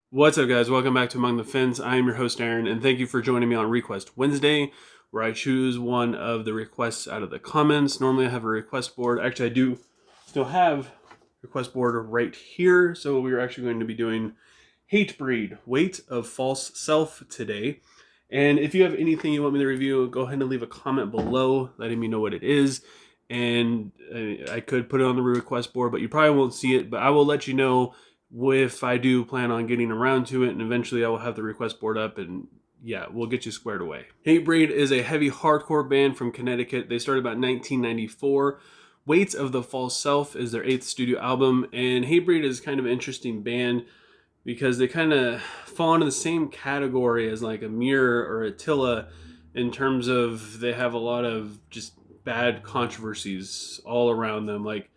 What's up, guys? Welcome back to Among the Fins. I am your host, Aaron, and thank you for joining me on Request Wednesday, where I choose one of the requests out of the comments. Normally, I have a request board. Actually, I do still have a request board right here, so we're actually going to be doing Hatebreed, Weight of False Self today. And if you have anything you want me to review, go ahead and leave a comment below letting me know what it is. And I could put it on the request board, but you probably won't see it. But I will let you know if I do plan on getting around to it, and eventually I will have the request board up, and yeah, we'll get you squared away. Hatebreed is a heavy hardcore band from Connecticut. They started about 1994. Weights of the False Self is their 8th studio album, and Hatebreed is kind of an interesting band because they kind of fall into the same category as like a Mirror or Attila in terms of they have a lot of just bad controversies all around them. Like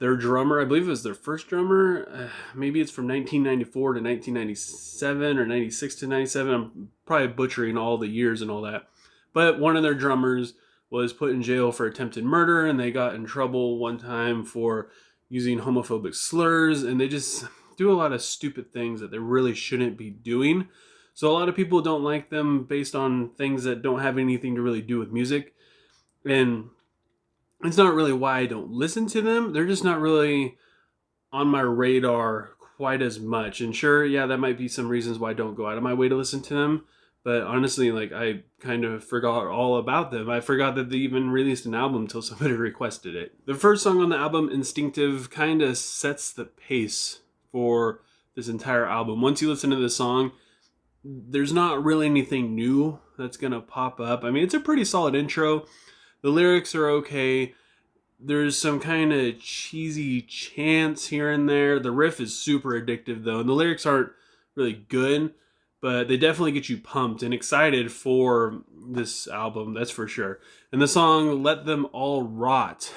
their drummer, I believe it was their first drummer, maybe it's from 1994 to 1997 or 96 to 97. I'm probably butchering all the years and all that. But one of their drummers was put in jail for attempted murder, and they got in trouble one time for using homophobic slurs, and they just do a lot of stupid things that they really shouldn't be doing. So a lot of people don't like them based on things that don't have anything to really do with music. And it's not really why I don't listen to them. They're just not really on my radar quite as much. And sure, yeah, that might be some reasons why I don't go out of my way to listen to them. But honestly, like, I kind of forgot all about them. I forgot that they even released an album until somebody requested it. The first song on the album, Instinctive, kind of sets the pace for this entire album. Once you listen to the song, there's not really anything new that's going to pop up. I mean, it's a pretty solid intro. The lyrics are okay. There's some kind of cheesy chants here and there. The riff is super addictive, though, and the lyrics aren't really good, but they definitely get you pumped and excited for this album, that's for sure. And the song, Let Them All Rot.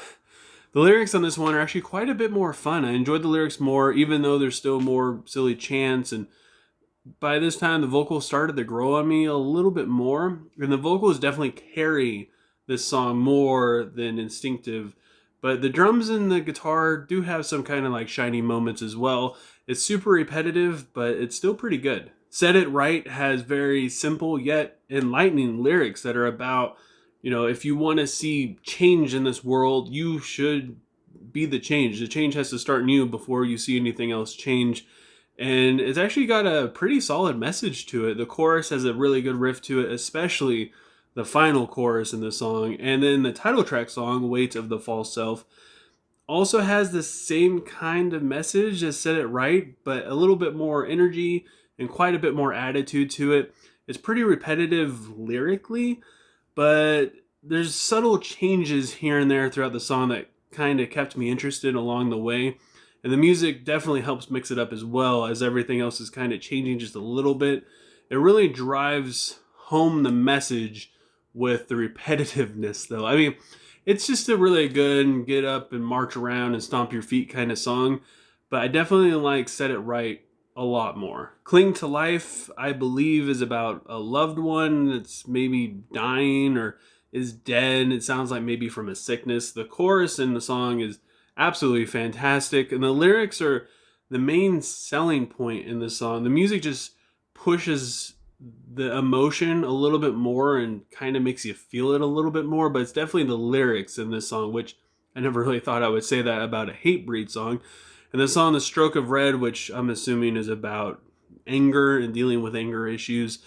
The lyrics on this one are actually quite a bit more fun. I enjoyed the lyrics more, even though there's still more silly chants, and by this time the vocals started to grow on me a little bit more, and the vocals definitely carry this song more than Instinctive. But the drums and the guitar do have some kind of like shiny moments as well. It's super repetitive, but it's still pretty good. Set It Right has very simple yet enlightening lyrics that are about, if you want to see change in this world, you should be the change. The change has to start in you before you see anything else change. And it's actually got a pretty solid message to it. The chorus has a really good riff to it, especially the final chorus in the song. And then the title track song, Weight of the False Self, also has the same kind of message as Set It Right, but a little bit more energy and quite a bit more attitude to it. It's pretty repetitive lyrically, but there's subtle changes here and there throughout the song that kind of kept me interested along the way. And the music definitely helps mix it up as well, as everything else is kind of changing just a little bit. It really drives home the message with the repetitiveness, though. I mean, it's just a really good get up and march around and stomp your feet kind of song, but I definitely like Set It Right a lot more. Cling to Life, I believe, is about a loved one that's maybe dying or is dead. It sounds like maybe from a sickness. The chorus in the song is absolutely fantastic, and the lyrics are the main selling point in the song. The music just pushes the emotion a little bit more and kind of makes you feel it a little bit more, but it's definitely the lyrics in this song, which I never really thought I would say that about a Hatebreed song. And the song The Stroke of Red, which I'm assuming is about anger and dealing with anger issues,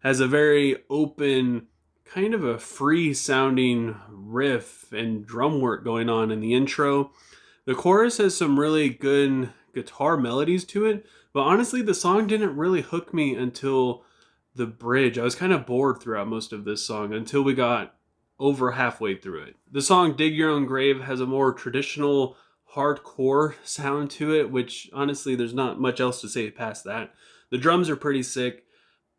has a very open, kind of a free sounding riff and drum work going on in the intro. The chorus has some really good guitar melodies to it, but honestly the song didn't really hook me until the bridge. I was kind of bored throughout most of this song until we got over halfway through it. The song Dig Your Own Grave has a more traditional hardcore sound to it, which honestly there's not much else to say past that. The drums are pretty sick,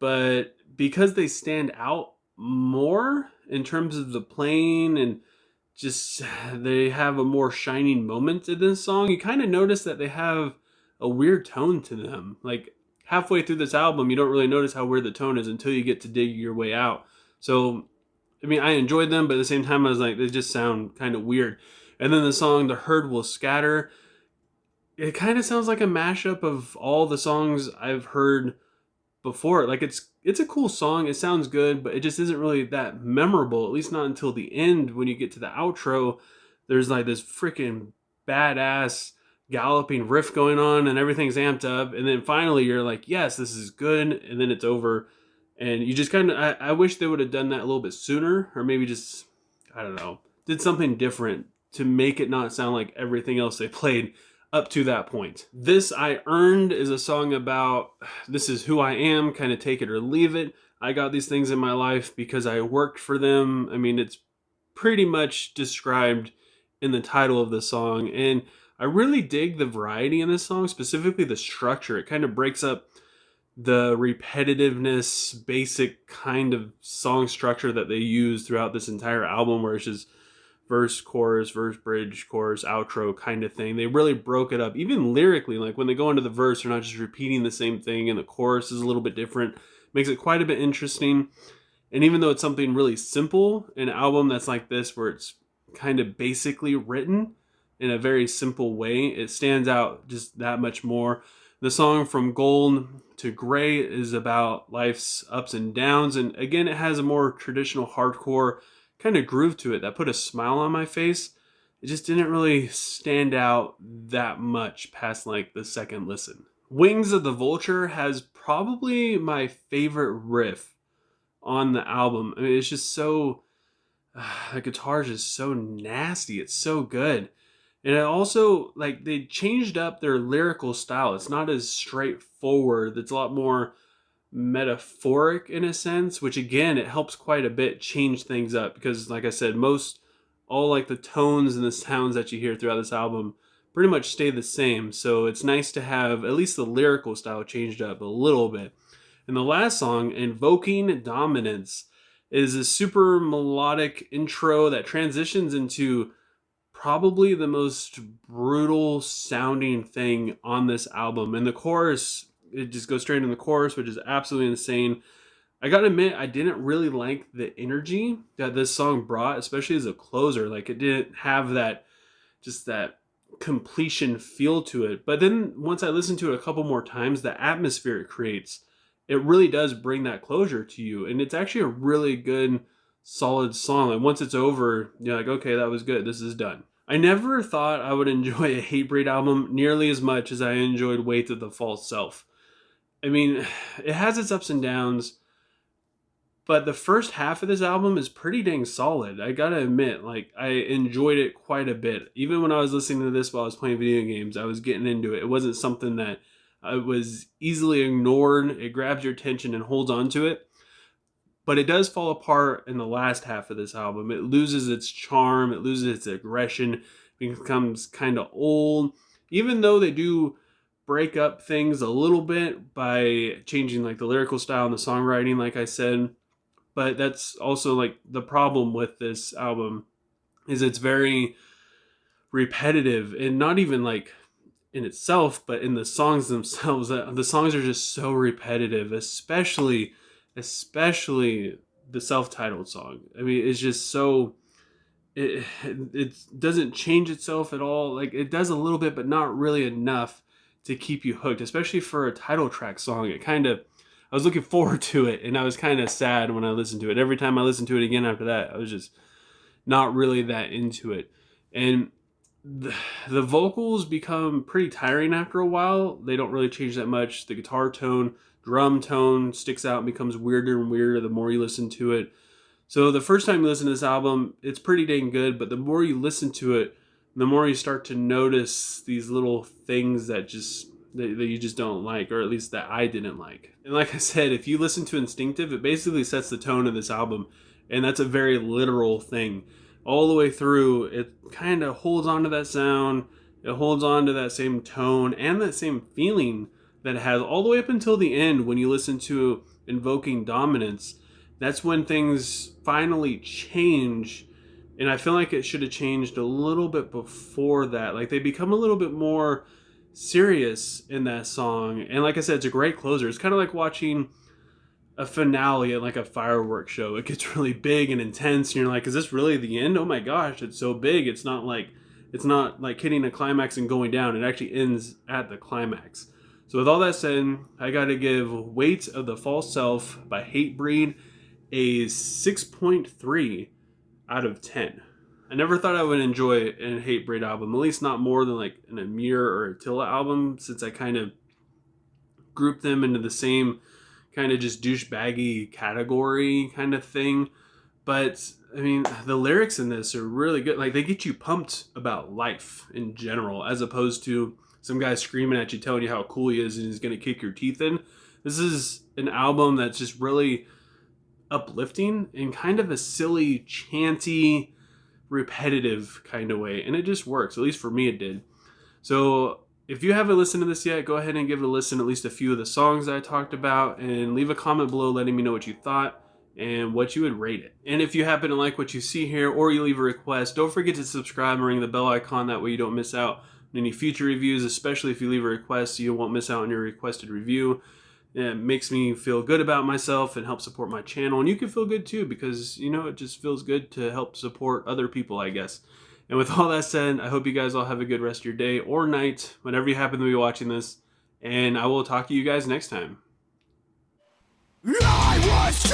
but because they stand out more in terms of the playing and just they have a more shining moment in this song, you kind of notice that they have a weird tone to them. Like halfway through this album, you don't really notice how weird the tone is until you get to Dig Your Way Out. So, I mean, I enjoyed them, but at the same time, I was like, they just sound kind of weird. And then the song The Herd Will Scatter, it kind of sounds like a mashup of all the songs I've heard before. Like it's a cool song, it sounds good, but it just isn't really that memorable, at least not until the end. When you get to the outro, there's like this freaking badass galloping riff going on and everything's amped up, and then finally you're like, yes, this is good, and then it's over. And you just kind of, I wish they would have done that a little bit sooner, or maybe just, I don't know, did something different to make it not sound like everything else they played up to that point. This I Earned is a song about, this is who I am, kind of take it or leave it. I got these things in my life because I worked for them. I mean, it's pretty much described in the title of the song. And I really dig the variety in this song, specifically the structure. It kind of breaks up the repetitiveness, basic kind of song structure that they use throughout this entire album, where it's just verse, chorus, bridge, chorus, outro kind of thing. They really broke it up, even lyrically. Like when they go into the verse, they're not just repeating the same thing, and the chorus is a little bit different. Makes it quite a bit interesting. And even though it's something really simple, an album that's like this, where it's kind of basically written in a very simple way, it stands out just that much more. The song From Gold to Gray is about life's ups and downs. And again, it has a more traditional hardcore kind of groove to it that put a smile on my face. It just didn't really stand out that much past like the second listen. Wings of the Vulture has probably my favorite riff on the album. I mean, it's just so, the guitar is just so nasty. It's so good. And it also, like, they changed up their lyrical style. It's not as straightforward. It's a lot more metaphoric in a sense, which again, it helps quite a bit change things up, because like I said, all like the tones and the sounds that you hear throughout this album pretty much stay the same. So it's nice to have at least the lyrical style changed up a little bit. And the last song, Invoking Dominance, is a super melodic intro that transitions into probably the most brutal sounding thing on this album. And the chorus, it just goes straight in the chorus, which is absolutely insane. I gotta admit, I didn't really like the energy that this song brought, especially as a closer. Like, it didn't have that, just that completion feel to it. But then once I listened to it a couple more times, the atmosphere it creates, it really does bring that closure to you. And it's actually a really good, solid song. Like, once it's over, you're like, okay, that was good. This is done. I never thought I would enjoy a Hatebreed album nearly as much as I enjoyed Weight of the False Self. I mean, it has its ups and downs, but the first half of this album is pretty dang solid. I gotta admit, like, I enjoyed it quite a bit. Even when I was listening to this while I was playing video games, I was getting into it. It wasn't something that was easily ignored. It grabs your attention and holds on to it. But it does fall apart in the last half of this album. It loses its charm. It loses its aggression. It becomes kind of old. Even though they do break up things a little bit by changing like the lyrical style and the songwriting, like I said. But that's also like the problem with this album, is it's very repetitive, and not even like in itself, but in the songs themselves. The songs are just so repetitive, especially the self-titled song. I mean, it's just so, it doesn't change itself at all. Like, it does a little bit, but not really enough to keep you hooked, especially for a title track song. I was looking forward to it, and I was kind of sad when I listened to it. Every time I listened to it again after that, I was just not really that into it. And the vocals become pretty tiring after a while. They don't really change that much. The guitar tone, drum tone sticks out and becomes weirder and weirder the more you listen to it. So the first time you listen to this album, it's pretty dang good, but the more you listen to it, the more you start to notice these little things that you just don't like, or at least that I didn't like. And like I said, if you listen to Instinctive, it basically sets the tone of this album, and that's a very literal thing. All the way through, it kind of holds on to that sound, it holds on to that same tone and that same feeling that it has all the way up until the end. When you listen to Invoking Dominance, that's when things finally change. And I feel like it should have changed a little bit before that. Like, they become a little bit more serious in that song. And like I said, it's a great closer. It's kind of like watching a finale at like a fireworks show. It gets really big and intense, and you're like, is this really the end? Oh my gosh, it's so big. It's not like it's not like hitting a climax and going down. It actually ends at the climax. So with all that said, I got to give Weight of the False Self by Hatebreed a 6.3 out of 10. I never thought I would enjoy a Hatebreed album, at least not more than like an Amir or Attila album, since I kind of grouped them into the same kind of just douchebaggy category kind of thing. But I mean, the lyrics in this are really good. Like, they get you pumped about life in general, as opposed to some guy screaming at you, telling you how cool he is and he's going to kick your teeth in. This is an album that's just really uplifting in kind of a silly, chanty, repetitive kind of way. And it just works. At least for me, it did. So if you haven't listened to this yet, go ahead and give it a listen, at least a few of the songs that I talked about, and leave a comment below letting me know what you thought and what you would rate it. And if you happen to like what you see here, or you leave a request, don't forget to subscribe and ring the bell icon. That way you don't miss out on any future reviews, especially if you leave a request, so you won't miss out on your requested review. It makes me feel good about myself and help support my channel. And you can feel good too, because, you know, it just feels good to help support other people, I guess. And with all that said, I hope you guys all have a good rest of your day or night, whenever you happen to be watching this. And I will talk to you guys next time. I was